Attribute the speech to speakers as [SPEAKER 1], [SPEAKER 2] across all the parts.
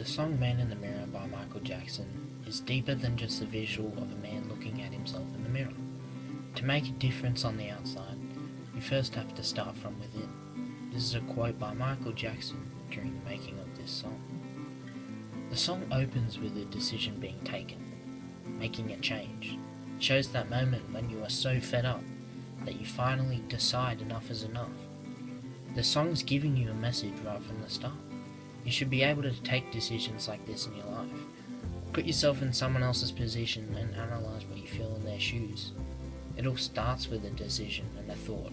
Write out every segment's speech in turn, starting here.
[SPEAKER 1] The song Man in the Mirror by Michael Jackson is deeper than just the visual of a man looking at himself in the mirror. To make a difference on the outside, you first have to start from within. This is a quote by Michael Jackson during the making of this song. The song opens with a decision being taken, making a change. It shows that moment when you are so fed up that you finally decide enough is enough. The song's giving you a message right from the start. You should be able to take decisions like this in your life. Put yourself in someone else's position and analyze what you feel in their shoes. It all starts with a decision and a thought,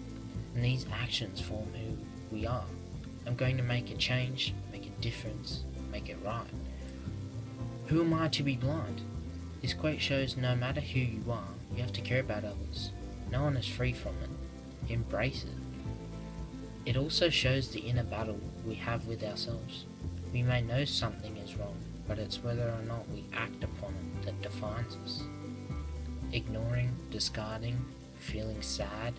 [SPEAKER 1] and these actions form who we are. I'm going to make a change, make a difference, make it right. Who am I to be blind? This quote shows no matter who you are, you have to care about others. No one is free from it. Embrace it. It also shows the inner battle we have with ourselves. We may know something is wrong, but it's whether or not we act upon it that defines us. Ignoring, discarding, feeling sad,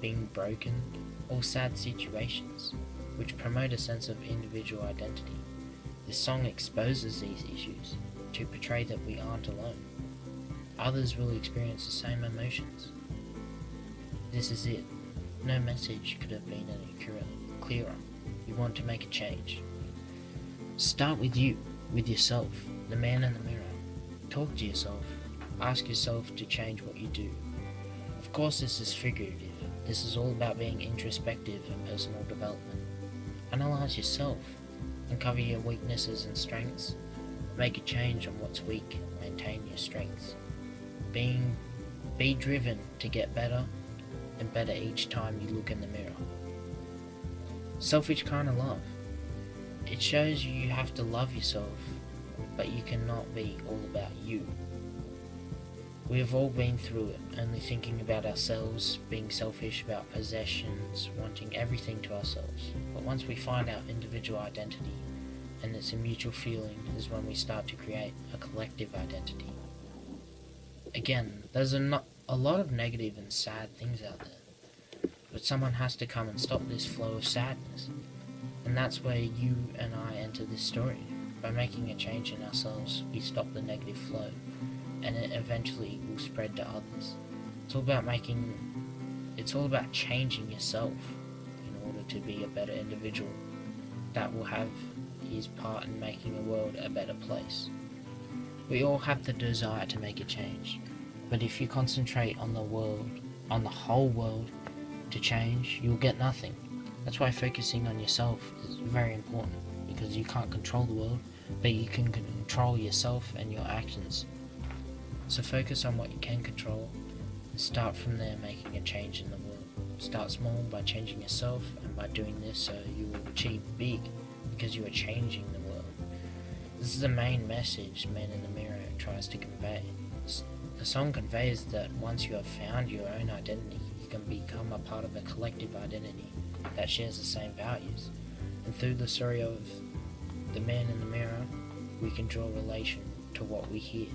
[SPEAKER 1] being broken, all sad situations, which promote a sense of individual identity. This song exposes these issues to portray that we aren't alone. Others will experience the same emotions. This is it. No message could have been any clearer. You want to make a change. Start with you, with yourself, the man in the mirror. Talk to yourself. Ask yourself to change what you do. Of course, this is figurative. This is all about being introspective and personal development. Analyze yourself. Uncover your weaknesses and strengths. Make a change on what's weak. Maintain your strengths. Be driven to get better and better each time you look in the mirror. Selfish kind of love. It shows you have to love yourself, but you cannot be all about you. We have all been through it, only thinking about ourselves, being selfish about possessions, wanting everything to ourselves. But once we find our individual identity, and it's a mutual feeling, is when we start to create a collective identity. Again, there's a lot of negative and sad things out there, but someone has to come and stop this flow of sadness. And that's where you and I enter this story. By making a change in ourselves, we stop the negative flow, and it eventually will spread to others. It's all about changing yourself in order to be a better individual that will have his part in making the world a better place. We all have the desire to make a change, but if you concentrate on the whole world to change, you'll get nothing. That's why focusing on yourself is very important, because you can't control the world, but you can control yourself and your actions. So focus on what you can control and start from there making a change in the world. Start small by changing yourself, and by doing this so you will achieve big, because you are changing the world. This is the main message Man in the Mirror tries to convey. The song conveys that once you have found your own identity, you can become a part of a collective identity that shares the same values. And through the story of the Man in the Mirror, we can draw relation to what we hear.